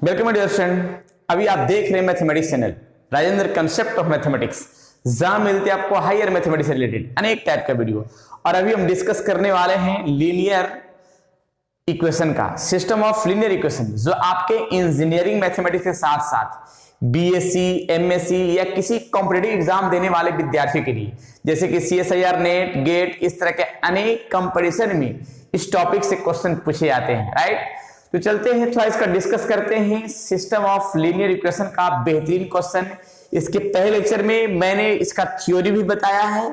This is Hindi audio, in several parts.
Welcome dear student. अभी आप देख रहे हैं mathematics channel Rajendra concept of mathematics, जहां मिलते हैं आपको हायर मैथमेटिक्स से रिलेटेड अनेक टाइप का वीडियो। और अभी हम डिस्कस करने वाले हैं लीनियर इक्वेशन का, सिस्टम ऑफ लीनियर इक्वेशन, जो आपके इंजीनियरिंग मैथमेटिक्स के साथ साथ बीएससी, एमएससी या किसी कॉम्पिटिटिव एग्जाम देने वाले विद्यार्थियों के लिए, जैसे कि सीएसआईआर, नेट, गेट, इस तरह के अनेक कंपटीशन में इस टॉपिक से क्वेश्चन पूछे जाते हैं। राइट, तो चलते हैं थोड़ा इसका डिस्कस करते हैं। सिस्टम ऑफ लीनियर इक्वेशन का बेहतरीन क्वेश्चन। इसके पहले लेक्चर में मैंने इसका थ्योरी भी बताया है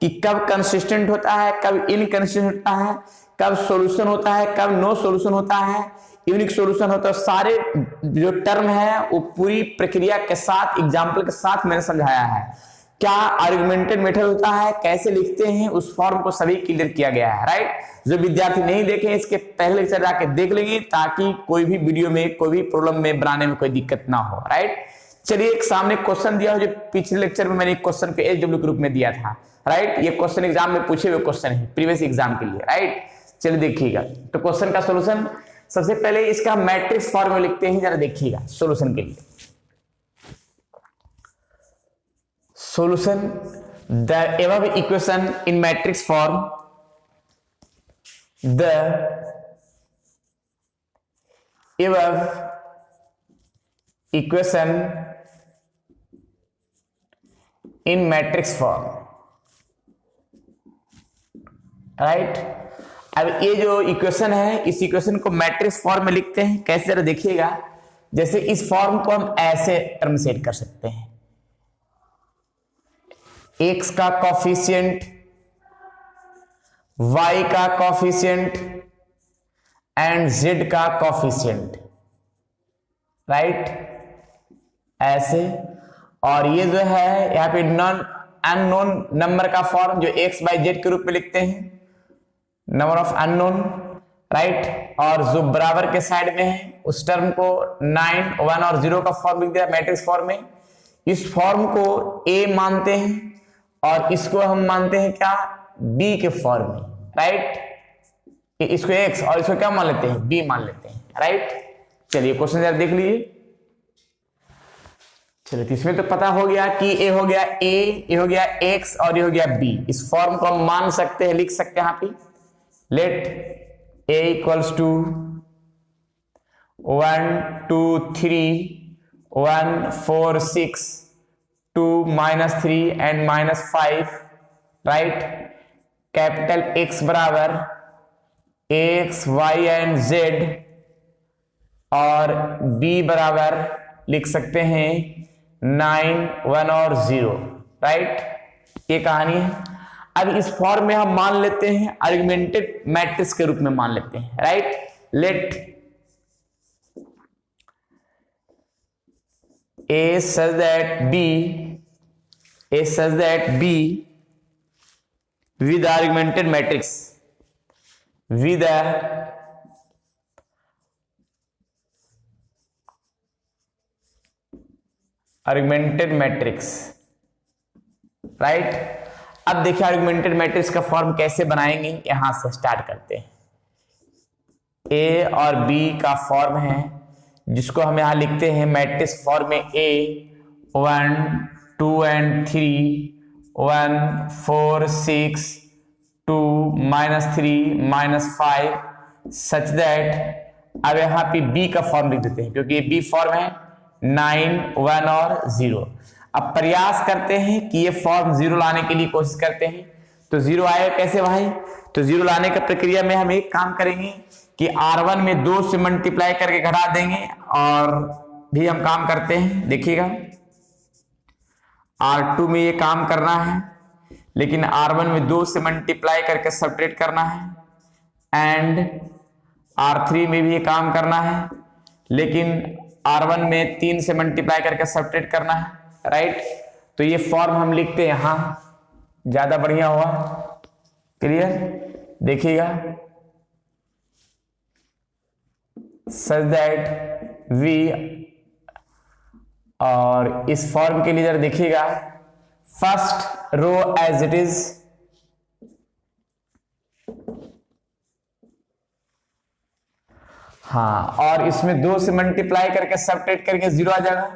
कि कब कंसिस्टेंट होता है, कब इनकंसिस्टेंट होता है, कब सॉल्यूशन होता है, कब नो सॉल्यूशन होता है, यूनिक सॉल्यूशन होता है। सारे जो टर्म है वो पूरी प्रक्रिया के साथ, एग्जाम्पल के साथ मैंने समझाया है। क्या आर्गुमेंटेड मेथड होता है, कैसे लिखते हैं, उस फॉर्म को सभी क्लियर किया गया है। राइट, जो विद्यार्थी नहीं देखे इसके पहले लेक्चर जाके देख लेंगे, ताकि कोई भी वीडियो में, कोई भी प्रॉब्लम में बनाने में कोई दिक्कत ना हो। राइट, चलिए एक सामने क्वेश्चन दिया हो, जो पिछले लेक्चर में मैंने क्वेश्चन को एसडब्ल्यू के रूप में दिया था। राइट, ये क्वेश्चन एग्जाम में पूछे हुए क्वेश्चन है प्रीवियस एग्जाम के लिए। राइट, चलिए देखिएगा। तो क्वेश्चन का सोल्यूशन, सबसे पहले इसका मैट्रिक्स फॉर्म में लिखते हैं, जरा देखिएगा सोल्यूशन के लिए। Solution: the above equation in matrix form, the above equation in matrix form. Right, अब ये जो इक्वेशन है, इस इक्वेशन को मैट्रिक्स फॉर्म में लिखते हैं। कैसे, जरा देखिएगा। जैसे इस फॉर्म को हम ऐसे टर्म सेट कर सकते हैं, x का कॉफिशिएंट, y का कॉफिशिएंट एंड z का कॉफिशिएंट। राइट, ऐसे। और ये जो है यहाँ पे नॉन अननोन नंबर का फॉर्म, जो x बाई z के रूप में लिखते हैं, नंबर ऑफ अननोन। राइट, और जो बराबर के साइड में है उस टर्म को 9, 1 और 0 का फॉर्म लिख दिया मैट्रिक्स फॉर्म में। इस फॉर्म को a मानते हैं और इसको हम मानते हैं क्या, b के फॉर्म में। राइट, इसको x और इसको क्या मान लेते हैं, b मान लेते हैं। राइट, चलिए क्वेश्चन जरा देख लीजिए। चलिए, इसमें तो पता हो गया कि a हो गया a, ये हो गया x और ये हो गया b। इस फॉर्म को हम मान सकते हैं, लिख सकते हैं यहाँ पे। Let a equals to 1 2 3 1 4 6 2 -3 and -5। Right, capital X बराबर X, Y एंड Z, और B बराबर लिख सकते हैं 9, 1 और 0। राइट, ये कहानी है। अब इस फॉर्म में हम मान लेते हैं, आर्गुमेंटेड मैट्रिक्स के रूप में मान लेते हैं। Right, let A such that B with augmented matrix, with a augmented matrix। Right, अब देखिए augmented matrix का फॉर्म कैसे बनाएंगे, यहां से स्टार्ट करते हैं। A और B का फॉर्म है, जिसको हम यहां लिखते हैं मैट्रिक्स फॉर्म में। A 1 2 and 3 1 4 6 2 -3 -5 such that. अब यहाँ पे B का फॉर्म लिख देते हैं, क्योंकि ये B फॉर्म है 9, 1 और 0। अब प्रयास करते हैं कि ये फॉर्म 0 लाने के लिए कोशिश करते हैं। तो 0 आएगा कैसे भाई? तो 0 लाने की प्रक्रिया में हम एक काम करेंगे कि R1 में 2 से मल्टीप्लाई करके घटा देंगे, और भी हम काम करते हैं, देखिएगा। R2 में ये काम करना है, लेकिन R1 में 2 से मल्टीप्लाई करके सब्ट्रैक्ट करना है, एंड R3 में भी ये काम करना है, लेकिन R1 में 3 से मल्टीप्लाई करके सब्ट्रैक्ट करना है। राइट, तो ये फॉर्म हम लिखते हैं यहां, ज्यादा बढ़िया हुआ। क्लियर, देखिएगा। सच दैट V, और इस फॉर्म के लिए जरा देखिएगा, first row as it is, हाँ, और इसमें 2 से मल्टीप्लाई करके सब्ट्रैक्ट करेंगे 0 आ जाएगा,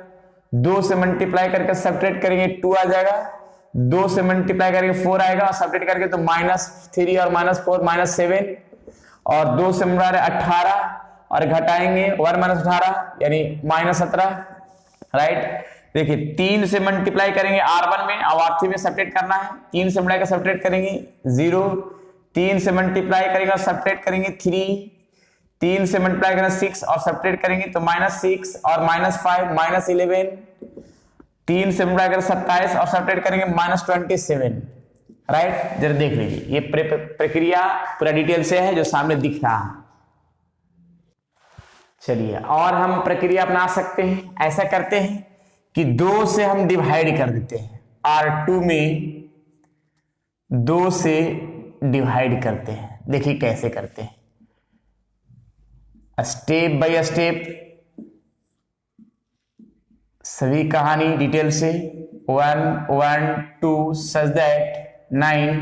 2 से मल्टीप्लाई करके सब्ट्रैक्ट करेंगे 2 आ जाएगा, 2 से मल्टीप्लाई करके 4 आएगा और सब्ट्रैक्ट करके तो -3 और -4 -7, और 2 से मल्टीप्लाई 18 और घटाएंगे 1 - 18 यानी -17, राइट। देखिए 3 से मल्टीप्लाई करेंगे R1 में और R3 में सब्ट्रैक्ट करना है, 3 से मल्टीप्लाई कर सब्ट्रैक्ट करेंगे 0, 3 से मल्टीप्लाई करेंगे और सब्ट्रैक्ट करेंगे 3, 3 से मल्टीप्लाई करेंगे 6 और सब्ट्रैक्ट करेंगे तो -6 और -5 -11, 3 से मल्टीप्लाई करेंगे 27 और सब्ट्रैक्ट करेंगे -27, राइट। जरा देख लीजिए ये प्रक्रिया पूरा डिटेल से है जो सामने दिख रहा है। चलिए और हम प्रक्रिया अपना सकते हैं, ऐसा करते हैं कि 2 से हम डिवाइड कर देते हैं, R2 में 2 से डिवाइड करते हैं। देखिए कैसे करते हैं, स्टेप बाय स्टेप सभी कहानी डिटेल से 1 1 2 सच दैट 9,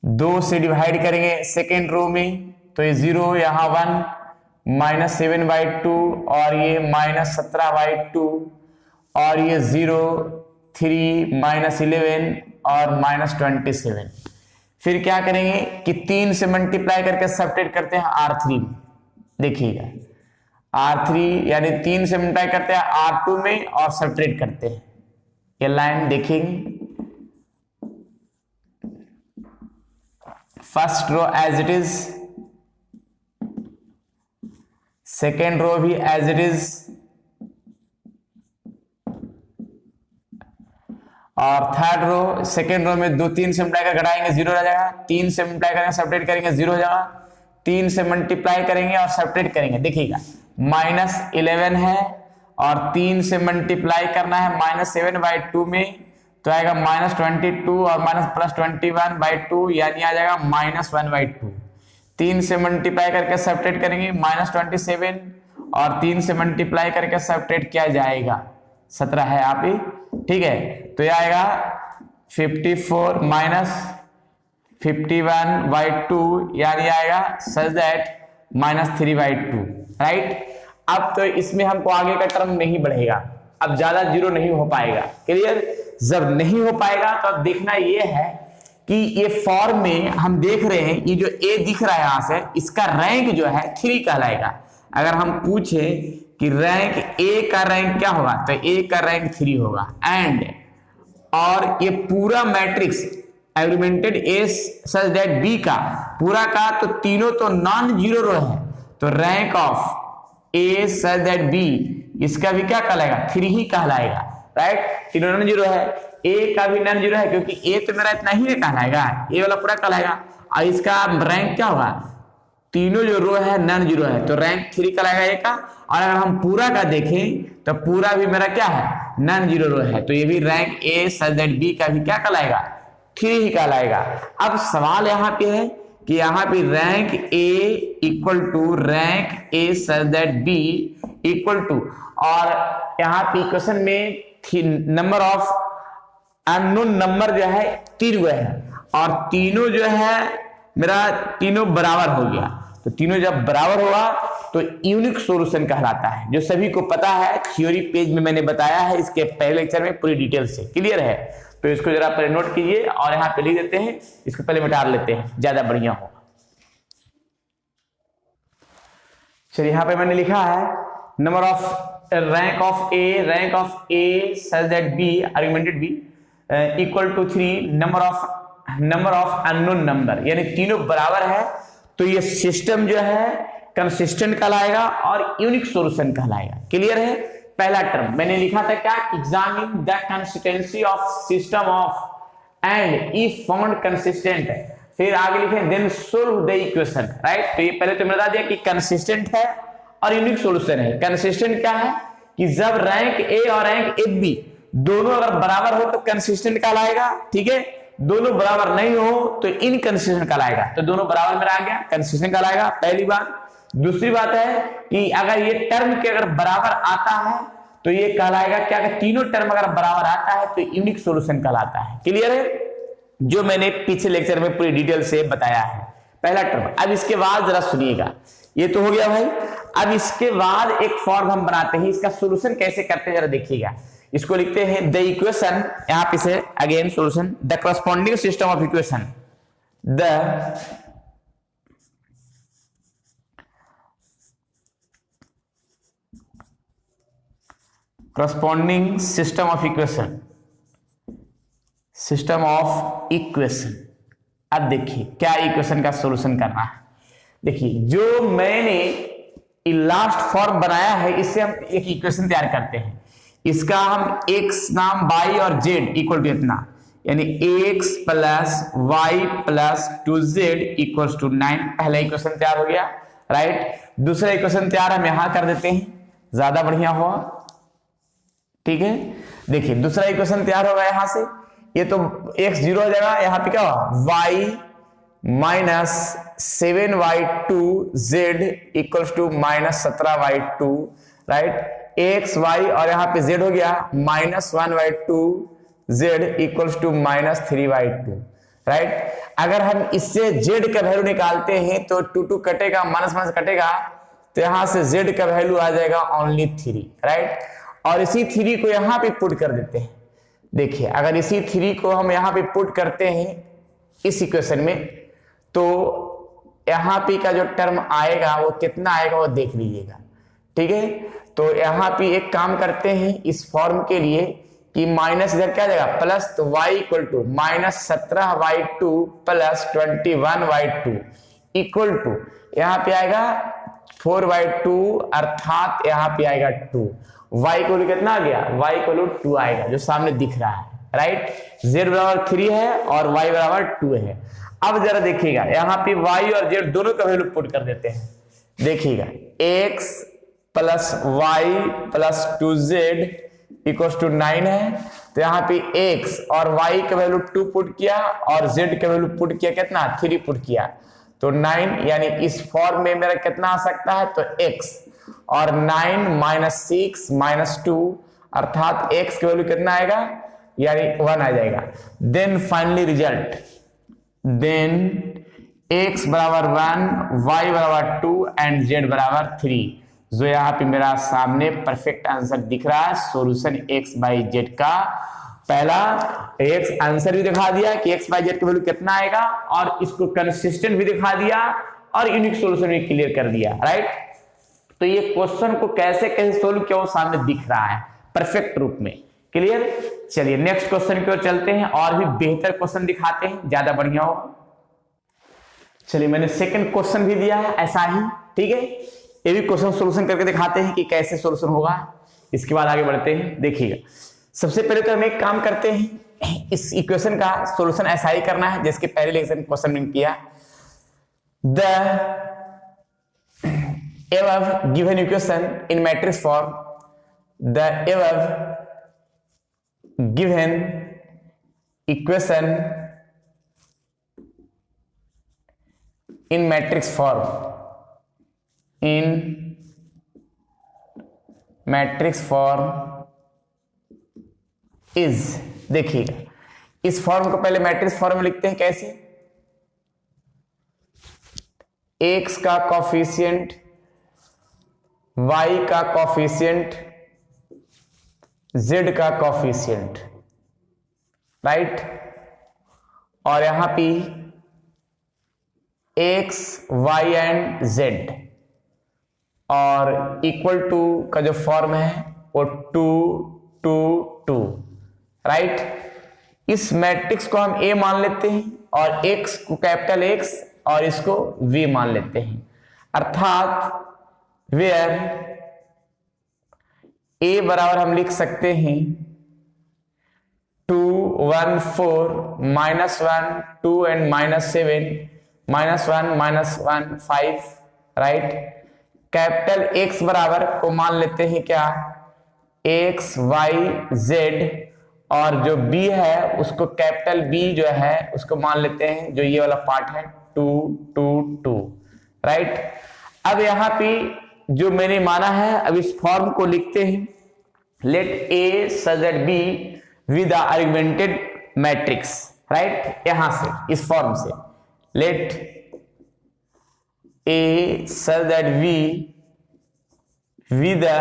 2 से डिवाइड करेंगे सेकेंड रो में तो ये 0 यहाँ 1 -7/2 और ये -17/2 और ये 0 3 -11 और -27। फिर क्या करेंगे कि 3 से मल्टीप्लाई करके सब्ट्रैक्ट करते हैं R3 में। देखिएगा R3 यानी 3 से मल्टीप्लाई करते हैं R2 में और सब्ट्रैक्ट करते हैं, ये लाइन देखेंगे। First row as it is, second row भी एज इट इज, और थर्ड रो सेकेंड रो में 2 3 से मल्टीप्लाई कर घटाएंगे 0 रह जाएगा, 3 से मल्टीप्लाई करेंगे सब्ट्रैक्ट करेंगे 0 हो जाएगा, 3 से मल्टीप्लाई करेंगे और सब्ट्रैक्ट करेंगे। देखिएगा -11 है और 3 से मल्टीप्लाई करना है -7/2 में तो आएगा -22 और +21/2 यानी आ जाएगा -1/2। 3 से मल्टीप्लाई करके सब्ट्रैक्ट करेंगे -27 और 3 से मल्टीप्लाई करके सब्ट्रैक्ट किया जाएगा 17 है आप ही, ठीक है। तो ये आएगा 54 - 51/2 यानी आएगा सच दैट -3/2, राइट। अब तो इसमें हमको आगे का टर्म नहीं बढ़ेगा, अब ज्यादा 0 नहीं हो पाएगा, क्लियर। जब नहीं हो पाएगा तो अब देखना ये है कि ये फॉर्म में हम देख रहे हैं ये जो A दिख रहा है यहां से, इसका रैंक जो है 3 कहलाएगा। अगर हम पूछे कि रैंक A का रैंक क्या होगा तो A का रैंक 3 होगा। एंड और ये पूरा matrix augmented A such that B का पूरा का तो तीनों तो नॉन जीरो रो है, तो rank of A such that B इसका भी क्या कहलाएगा 3 ही कहलाएगा, राइट। तीनों नॉन जीरो है, A का भी नॉन जीरो है क्योंकि A तो मेरा इतना ही कहलाएगा, A वाला पूरा कहलाएगा। और इसका रैंक क्या होगा, तीनों जो रो है नॉन जीरो है तो रैंक 3 कहलाएगा A का। और अगर हम पूरा का देखें तो पूरा भी मेरा क्या है नॉन जीरो रो है, तो ये भी rank A such that B का भी क्या कहलाएगा 3 ही कहलाएगा। अब सवाल यहाँ पे है कि यहाँ पे rank A equal to rank A such that B equal to, और यहाँ पे क्वेश्चन में नंबर ऑफ अननोन नंबर जो है 3 गए हैं और तीनों जो है मेरा तीनों बराबर हो गया। तो तीनों जब बराबर होगा तो यूनिक सॉल्यूशन कहलाता है, जो सभी को पता है, थ्योरी पेज में मैंने बताया है इसके पहले लेक्चर में पूरी डिटेल से, क्लियर है। तो इसको जरा पहले नोट कीजिए और यहाँ पे लिख देते हैं, इसको पहले मिटा लेते हैं ज्यादा बढ़िया होगा। चलिए यहाँ पे मैंने लिखा है number of rank of A such that B augmented B equal to 3 number of unknown number, यानी तीनों बराबर है तो ये सिस्टम जो है कंसिस्टेंट कहलाएगा और यूनिक सॉल्यूशन कहलाएगा, क्लियर है। पहला टर्म मैंने लिखा था क्या, examine the consistency of system of and if found consistent, फिर आगे लिखे then solve the equation, right. तो ये पहले तो बता दिया कि कंसिस्टेंट है और यूनिक सॉल्यूशन है। कंसिस्टेंट क्या है कि जब रैंक A और रैंक B दोनों अगर बराबर हो तो कंसिस्टेंट कहलाएगा, ठीक है। दोनों बराबर नहीं हो तो इनकंसिस्टेंट कहलाएगा। तो दोनों बराबर में आ गया, कंसिस्टेंट कहलाएगा, पहली बात। दूसरी बात है कि अगर ये टर्म के अगर बराबर आता है तो ये कहलाएगा क्या, कि तीनों टर्म अगर बराबर आता है तो यूनिक सॉल्यूशन कहलाता है, क्लियर है, जो मैंने पिछले लेक्चर में पूरी डिटेल से बताया है। पहला टर्म। अब इसके बाद जरा सुनिएगा ये तो हो गया भाई। अब इसके बाद एक फॉर्म हम बनाते हैं, इसका सॉल्यूशन कैसे करते हैं जरा देखिएगा। इसको लिखते हैं द इक्वेशन, यहां पे से again solution, the corresponding system of equation, the corresponding system of equation, system of equation. अब देखिए क्या इक्वेशन का सॉल्यूशन करना है। देखिए जो मैंने लास्ट फॉर्म बनाया है, इससे हम एक इक्वेशन तैयार करते हैं। इसका हम x नाम y और z इक्वल टू इतना, यानी x plus y plus 2z equal to 9, पहला इक्वेशन तैयार हो गया, राइट। दूसरा इक्वेशन तैयार हम यहां कर देते हैं, ज्यादा बढ़िया हुआ, ठीक है। देखिए दूसरा इक्वेशन तैयार होगा यहां से, ये तो x 0 हो जाएगा, यहां पे क्या होगा y minus 7y2z equals to minus 17y2, right. x y और यहाँ पे z हो गया minus 1y2z equals to minus 3y2, right. अगर हम इससे z का वैल्यू निकालते हैं तो 2 कटेगा, माइनस माइनस कटेगा, तो यहां से z का वैल्यू आ जाएगा ओनली 3, राइट। और इसी 3 को यहां पे पुट कर देते हैं। देखिए अगर इसी 3 को हम यहां पे पुट करते हैं इस इक्वेशन में, तो यहां पे का जो टर्म आएगा वो कितना आएगा वो देख लीजिएगा, ठीक है। तो यहां पे एक काम करते हैं इस फॉर्म के लिए कि माइनस इधर क्या जाएगा प्लस, तो y equal to minus 17y2 plus 21y2 equal to यहां पे आएगा 4y2, अर्थात यहां पे आएगा 2। y इक्वल कितना आ गया, y इक्वल 2 आएगा जो सामने दिख रहा है, राइट। z बराबर 3 है और y बराबर 2 है। अब जरा देखिएगा यहां पे y और z दोनों का वैल्यू पुट कर देते हैं। देखिएगा x plus y plus 2z equal to 9 है, तो यहाँ पे x और y का वैल्यू 2 पुट किया और z का वैल्यू पुट किया कितना 3 पुट किया, तो 9, यानी इस फॉर्म में मेरा कितना आ सकता है, तो x और 9 माइनस 6 माइनस 2, अर्थात x का वैल्यू कितना आएगा, यानी 1 आ जाएगा। Then finally result, then x बराबर 1, y बराबर 2 एंड z बराबर 3, जो यहाँ पे मेरा सामने परफेक्ट आंसर दिख रहा है। सॉल्यूशन x बाई z का पहला x आंसर भी दिखा दिया कि x बाई z का वैल्यू कितना आएगा, और इसको कंसिस्टेंट भी दिखा दिया और यूनिक सॉल्यूशन भी क्लियर कर दिया, राइट। तो ये क्वेश्चन को कैसे कैसे सोल्व किया वो सामने दिख रहा है परफेक्ट रूप में, क्लियर। चलिए नेक्स्ट क्वेश्चन की ओर चलते हैं और भी बेहतर क्वेश्चन दिखाते हैं, ज्यादा बढ़िया होगा। चलिए मैंने सेकंड क्वेश्चन भी दिया है ऐसा ही, ठीक है। ये भी क्वेश्चन सॉल्यूशन करके दिखाते हैं कि कैसे सॉल्यूशन होगा, इसके बाद आगे बढ़ते हैं। देखिएगा सबसे पहले तो हम एक काम करते हैं, इस इक्वेशन का सॉल्यूशन ऐसा ही करना है जैसे पहले लेक्चर में क्वेश्चन में किया। The above given equation in matrix form, the above given equation in matrix form, in matrix form is, देखिएगा इस फॉर्म को पहले मैट्रिक्स फॉर्म में लिखते हैं कैसे, x का कोफिशिएंट, y का कोफिशिएंट, z का कोफिशिएंट, राइट। और यहां पे x, y एंड z, और इक्वल टू का जो फॉर्म है वो 2 2 2, राइट। इस मैट्रिक्स को हम a मान लेते हैं और x को कैपिटल X और इसको v मान लेते हैं, अर्थात वेयर a बराबर हम लिख सकते हैं 2 1 4 -1 2 एंड -7 -1 5, राइट। कैपिटल X बराबर को मान लेते हैं क्या, x y z, और जो b है उसको कैपिटल B जो है उसको मान लेते हैं, जो ये वाला पार्ट है 2 2 2, राइट। अब यहां पे जो मैंने माना है, अब इस फॉर्म को लिखते हैं, let A such that B with the augmented matrix, right. यहां से इस फॉर्म से let A such that V with the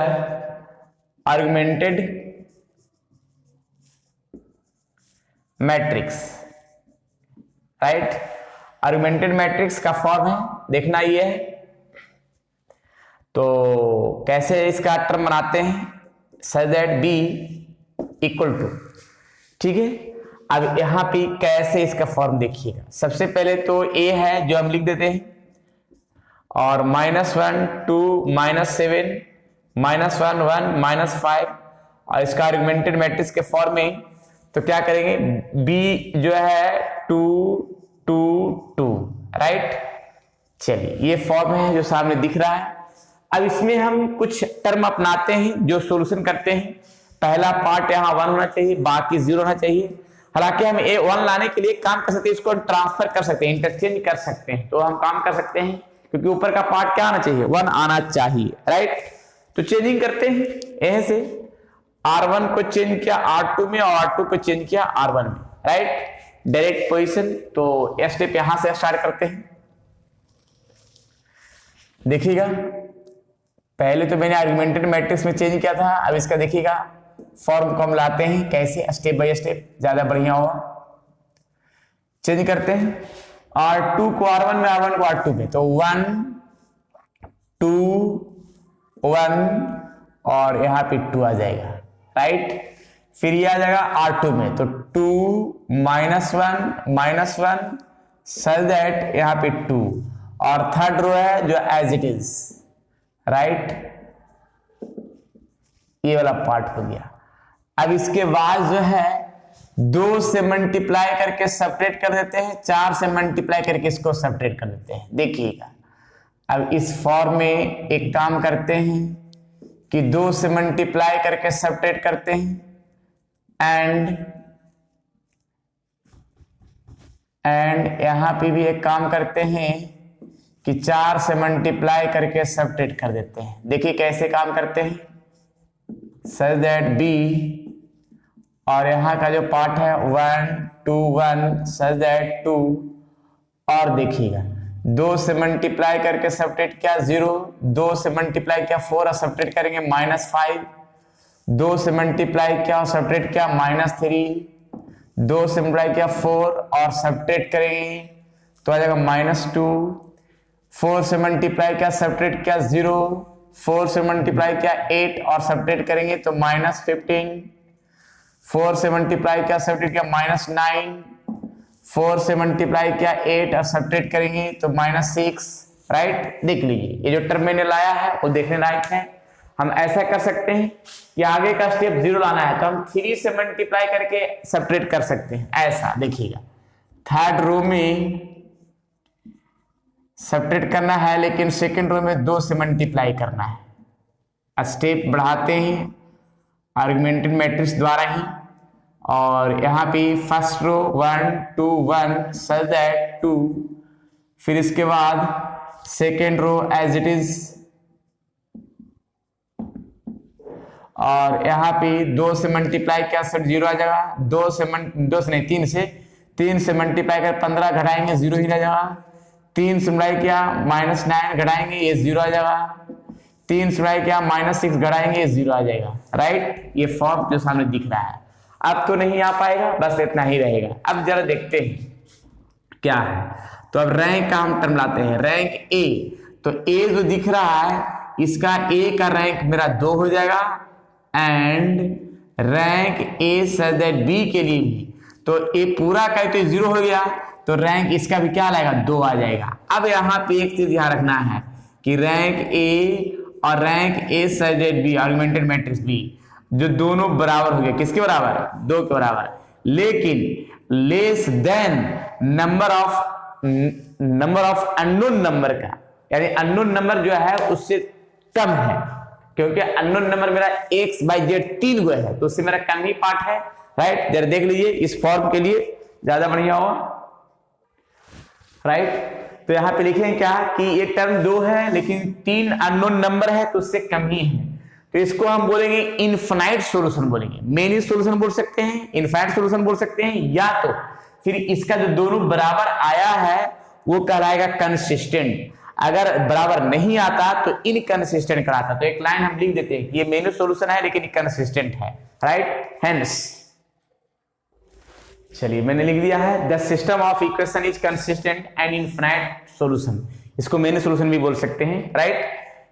augmented matrix, right. Augmented matrix का फॉर्म है, देखना ये है। तो कैसे इसका टर्म बनाते हैं, such that B equal to, ठीक है। अब यहां पे कैसे इसका फॉर्म देखिएगा। सबसे पहले तो ए है जो हम लिख देते हैं, और -1 2 -7 -1 1 -5, और इसका आर्गुमेंटेड मैट्रिक्स के फॉर्म में तो क्या करेंगे, बी जो है 2 2 2, राइट। चलिए ये फॉर्म है जो सामने दिख रहा है। अब इसमें हम कुछ टर्म अपनाते हैं जो सॉल्यूशन करते हैं। पहला पार्ट यहाँ 1 होना चाहिए, बाकी 0 होना चाहिए। हालांकि हम ए 1 लाने के लिए काम कर सकते हैं, इसको ट्रांसफर कर सकते हैं, इंटरचेंज कर सकते हैं। तो हम काम कर सकते हैं क्योंकि ऊपर का पार्ट क्या आना चाहिए, 1 आना चाहिए, राइट। तो चेंजिंग करते हैं, यहीं से R1 को चेंज किया R2 में और R2 को चेंज किया R1 में, राइट। Direct position. तो यह स्टेप यहां से स्टार्ट करते हैं। देखिएगा पहले तो मैंने आर्गुमेंटेड मैट्रिक्स में चेंज किया था, अब इसका देखिएगा फॉर्म को हम लाते हैं कैसे, स्टेप बाय स्टेप, ज्यादा बढ़िया होगा। चेंज करते हैं R2 को R1 में, R1 को R2 में। तो 1 2 1 और यहां पे 2 आ जाएगा, राइट। फिर ये आ जाएगा R2 में, तो 2 -1 सच दैट यहां पे 2, और थर्ड रो है जो एज इट इज, राइट। ये वाला पार्ट हो गया। अब इसके बाद जो है 2 से मल्टीप्लाई करके सेपरेट कर देते हैं, 4 से मल्टीप्लाई करके इसको सेपरेट कर देते हैं। देखिएगा अब इस फॉर्म में एक काम करते हैं कि 2 से मल्टीप्लाई करके सेपरेट करते हैं, एंड यहां पे भी एक काम करते हैं कि 4 से मल्टीप्लाई करके सेपरेट कर देते हैं। देखिए कैसे काम करते हैं, सच दैट बी, और यहां का जो पार्ट है 1 2 1 सच दैट 2, और देखिएगा 2 से मल्टीप्लाई करके सेपरेट किया 0, 2 से मल्टीप्लाई किया 4 और सेपरेट करेंगे -5, 2 से मल्टीप्लाई किया और सेपरेट किया -3, 2 से मल्टीप्लाई किया 4 और सेपरेट करेंगे तो आ जाएगा -2, 4 से मल्टीप्लाई किया सेपरेट किया 0, 4 से मल्टीप्लाई किया 8 और सेपरेट करेंगे तो -15, 4 से मल्टीप्लाई किया सेपरेट किया -9, 4 से मल्टीप्लाई किया 8 और सेपरेट करेंगे तो -6, राइट। देख लीजिए ये जो टर्म मैंने लाया है वो देखने लायक है। हम ऐसा कर सकते हैं कि आगे का स्टेप 0 लाना है तो हम 3 से मल्टीप्लाई करके सेपरेट कर सकते हैं। ऐसा देखिएगा थर्ड रो में सेपरेट करना है, लेकिन सेकंड रो में 2 से मल्टीप्लाई करना है। स्टेप बढ़ाते हैं आर्गुमेंटेड मैट्रिक्स द्वारा ही, और यहाँ पे फर्स्ट रो 1 2 1 सच दैट 2, फिर इसके बाद second row as it is, और यहाँ पे 2 से मल्टीप्लाई किया सब 0 आ जाएगा, 2 से नहीं 3 से मल्टीप्लाई कर 15 घटाएंगे 0 ही रह जाएगा, 3 से मल्टीप्लाई किया -9 घटाएंगे ये 0 आ जाएगा, 3 से मल्टीप्लाई किया -6 घटाएंगे ये 0 आ जाएगा, राइट। ये फॉर्म जो सामने दिख रहा है। अब तो नहीं आ पाएगा, बस इतना ही रहेगा। अब जरा देखते हैं क्या है। तो अब रैंक का हम टर्म लाते हैं, रैंक ए। तो ए जो दिख रहा है इसका ए का रैंक मेरा 2 हो जाएगा, and rank A such that B के लिए भी, तो ए पूरा का तो 0 हो गया, तो रैंक इसका भी क्या लाएगा 2 आ जाएगा। अब यहाँ पे एक चीज ध्यान रखना है कि रैंक ए और rank A such that B augmented matrix B जो दोनों बराबर हो गए, किसके बराबर, 2 के बराबर, लेकिन less than number of unknown number का, यानी अननोन नंबर जो है उससे कम है, क्योंकि अननोन नंबर मेरा x/z 3 गो है तो उससे मेरा कम ही पार्ट है, राइट। जरा देख लीजिए इस फॉर्म के लिए ज्यादा बढ़िया होगा, राइट। तो यहां पे लिखें क्या कि ये टर्म 2 है लेकिन 3 अननोन नंबर है तो उससे कम ही है, तो इसको हम बोलेंगे इनफाइनाइट सॉल्यूशन बोलेंगे। मेनी सॉल्यूशन बोल सकते हैं, इनफाइनाइट सॉल्यूशन बोल सकते हैं, या तो फिर इसका जो दोनों बराबर आया है वो कहलाएगा कंसिस्टेंट। अगर बराबर नहीं आता तो इनकंसिस्टेंट कराता। तो एक लाइन हम लिख देते हैं कि ये मेनू सॉल्यूशन है लेकिन इनकंसिस्टेंट है, राइट। हेंस चलिए मैंने लिख दिया है the system of equation is consistent and infinite solution. इसको मेनू सॉल्यूशन भी बोल सकते हैं, राइट,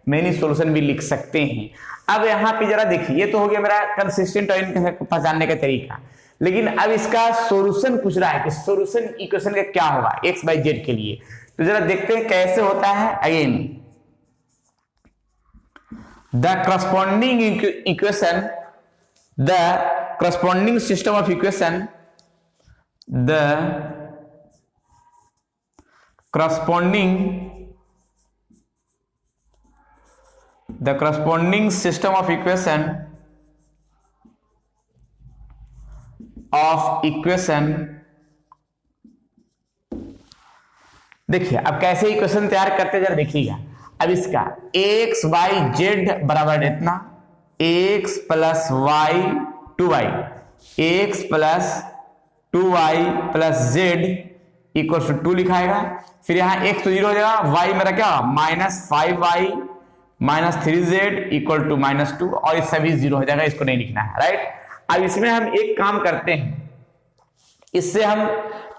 मेनी सॉल्यूशन भी लिख सकते हैं। अब यहाँ पे जरा देखिए, ये तो हो गया मेरा कंसिस्टेंट और इनकंसिस्टेंट पहचानने का तरीका, लेकिन अब इसका सॉल्यूशन पूछ रहा है कि सॉल्यूशन इक्वेशन का क्या होगा एक्स बाई जेड के लिए। तो जरा देखते हैं कैसे होता है। Again the corresponding equation, the corresponding system of equation, the corresponding system of equation देखिए अब कैसे इक्वेशन तैयार करते जरा देखिएगा। अब इसका x बाई जेड बराबर इतना, x plus y 2y, x plus 2y प्लस जेड इक्वल टू 2 लिखाएगा। फिर यहाँ x तो 0 हो जाएगा, y मेरा क्या minus 5y minus 3z equal to minus 2, और ये सभी 0 हो जाएगा, इसको नहीं लिखना है, राइट। अब इसमें हम एक काम करते हैं, इससे हम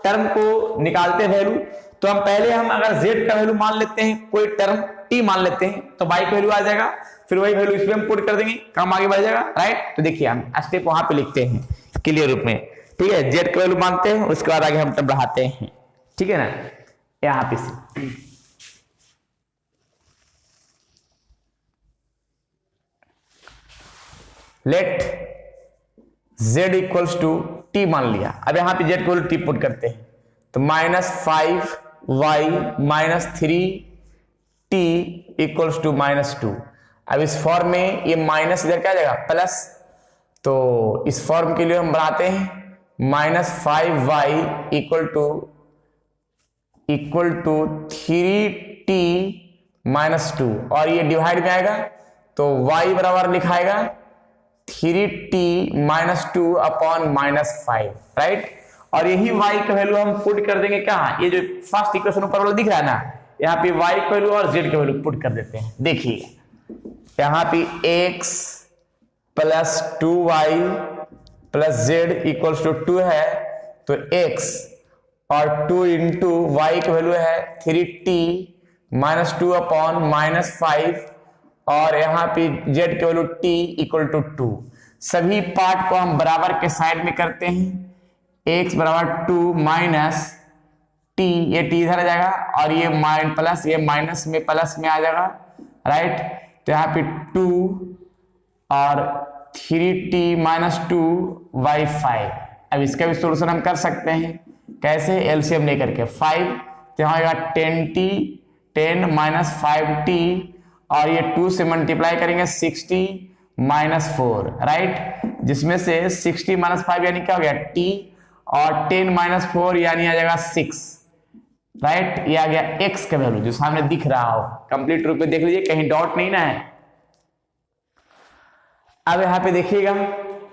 टर्म को निकालते हैं वैल्यू। तो हम पहले अगर z का वैल्यू मान लेते हैं, कोई टर्म t मान लेते हैं, तो y का वैल्यू आ जाएगा, फिर वही वैल्यू इसमें हम पुट कर देंगे, काम आगे बढ़ जाएगा, राइट। तो देखिए हम स्टेप वहां पे लिखते हैं क्लियर रूप में, ठीक है। z का वैल्यू मानते हैं, उसके बाद आगे हम टर्म बढ़ाते हैं, ठीक है ना। यहां पे से let z equals to t मान लिया। अब यहां पे z को t पुट करते हैं, तो minus 5y minus 3t equals to minus 2। अब इस फॉर्म में ये माइनस इधर क्या आ जाएगा प्लस, तो इस फॉर्म के लिए हम बढ़ाते हैं minus 5y equal to 3t minus 2, और ये डिवाइड में आएगा तो y बराबर लिखाएगा 3t minus 2 upon minus 5, right. और यही y का वैल्यू हम पुट कर देंगे कहाँ, ये जो फर्स्ट इक्वेशन ऊपर वाला दिख रहा है ना, यहाँ पे y का वैल्यू और z का वैल्यू पुट कर देते हैं। देखिए यहाँ पे x plus 2y plus z equals to 2 है, तो x और 2 इंटू वाई का वैल्यू है 3t माइनस 2 अपॉन माइनस 5, और यहाँ पे z के वैल्यू t इक्वल टू 2। सभी पार्ट को हम बराबर के साइड में करते हैं, x बराबर 2 माइनस t, ये t इधर आ जाएगा, और ये प्लस, ये माइनस में प्लस में आ जाएगा, राइट। तो यहाँ पे 2 और 3t माइनस 2 बाई 5। अब इसका भी सोल्यूशन हम कर सकते हैं, कैसे, एलसीएम लेकर के 5, तो यहाँ आएगा 10t 10 माइनस 5t, और ये 2 से मल्टीप्लाई करेंगे 60 माइनस 4, राइट। जिसमें से 60 माइनस 5 यानी क्या हो गया t, और 10 माइनस 4 यानी आ जाएगा 6, राइट। ये आ गया x का वैल्यू जो सामने दिख रहा हो, कंप्लीट रूप में देख लीजिए, कहीं डॉट नहीं ना है। अब यहाँ पे देखिएगा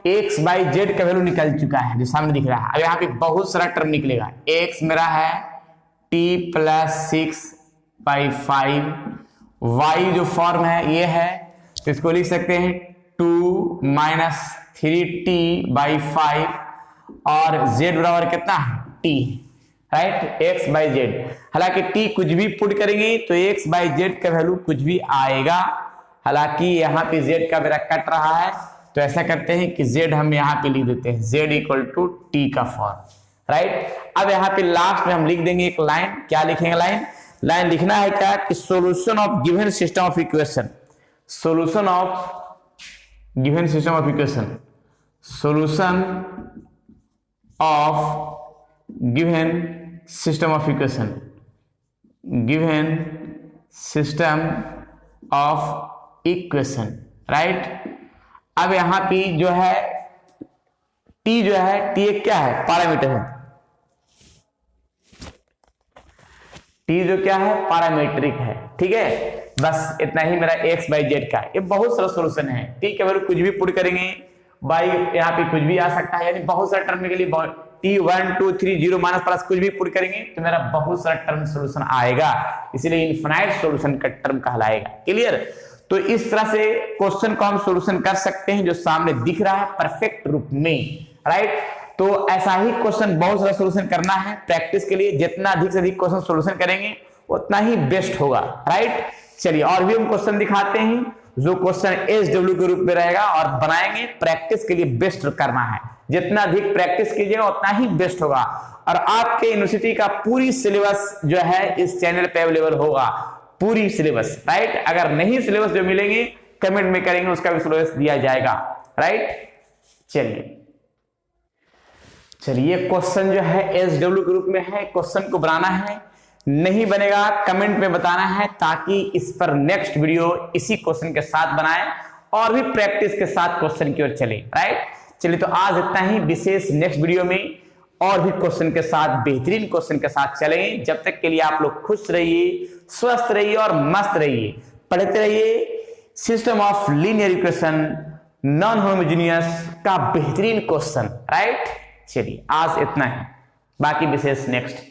x बाई जेड का वैल्यू निकल चुका है जो सामने दिख रहा है। अब यहाँ पे बहुत सारा टर्म निकलेगा, x मेरा है t प्लस 6 बाई 5, y जो फॉर्म है ये है, तो इसको लिख सकते हैं 2 माइनस 3t बाई 5, और z बराबर कितना है t, right, x by Z. हालांकि t कुछ भी पुट करेंगे तो x बाई जेड का वैल्यू कुछ भी आएगा, हालांकि यहाँ पे z का मेरा कट रहा है, तो ऐसा करते हैं कि z हम यहाँ पे लिख देते हैं z इक्वल टू t का फॉर्म, राइट। अब यहाँ पे लास्ट में हम लिख देंगे एक लाइन, क्या लिखेंगे, लाइन लिखना है क्या कि solution of given system of equation, solution of given system of equation, solution of given system of equation, given system of equation, right. अब यहां पे जो है t जो है, t एक क्या है, पैरामीटर है, t जो क्या है, पैरामीट्रिक है, ठीक है। बस इतना ही मेरा x बाई जेड का, ये बहुत सारा सॉल्यूशन है। t के वैल्यू कुछ भी पुट करेंगे, y यहाँ पे कुछ भी आ सकता है, यानी बहुत सारे टर्म के लिए t1 2 3 0 माइनस प्लस कुछ भी पुट करेंगे तो मेरा बहुत सारा टर्म सॉल्यूशन आएगा, इसलिए इनफिनाइट सॉल्यूशन का टर्म कहलाएगा। क्लियर? तो इस तरह से क्वेश्चन को हम सॉल्यूशन कर सकते हैं जो सामने दिख रहा है परफेक्ट रूप में, राइट। तो ऐसा ही क्वेश्चन बहुत सारा सॉल्यूशन करना है प्रैक्टिस के लिए, जितना अधिक से अधिक क्वेश्चन सॉल्यूशन करेंगे उतना ही बेस्ट होगा, राइट। चलिए और भी हम क्वेश्चन दिखाते हैं जो क्वेश्चन SW के रूप में रहेगा और बनाएंगे, प्रैक्टिस के लिए बेस्ट करना है, जितना अधिक प्रैक्टिस कीजिएगा उतना ही बेस्ट होगा। और आपके यूनिवर्सिटी का पूरी सिलेबस जो है इस चैनल पे अवेलेबल होगा, पूरी सिलेबस, राइट। अगर नहीं सिलेबस जो मिलेंगे कमेंट में करेंगे, उसका भी सिलेबस दिया जाएगा, राइट। चलिए क्वेश्चन जो है SW के रूप में है, क्वेश्चन को बनाना है, नहीं बनेगा कमेंट में बताना है ताकि इस पर नेक्स्ट वीडियो इसी क्वेश्चन के साथ बनाएं और भी प्रैक्टिस के साथ क्वेश्चन की ओर चले, राइट। चलिए तो आज इतना ही, विशेष नेक्स्ट वीडियो में और भी क्वेश्चन के साथ, बेहतरीन क्वेश्चन के साथ चलेंगे। जब तक के लिए आप लोग खुश रहिए, स्वस्थ रहिए और मस्त रहिए, पढ़ते रहिए system of linear equation non homogeneous का बेहतरीन क्वेश्चन, राइट। चलिए आज इतना ही, बाकी विशेष नेक्स्ट।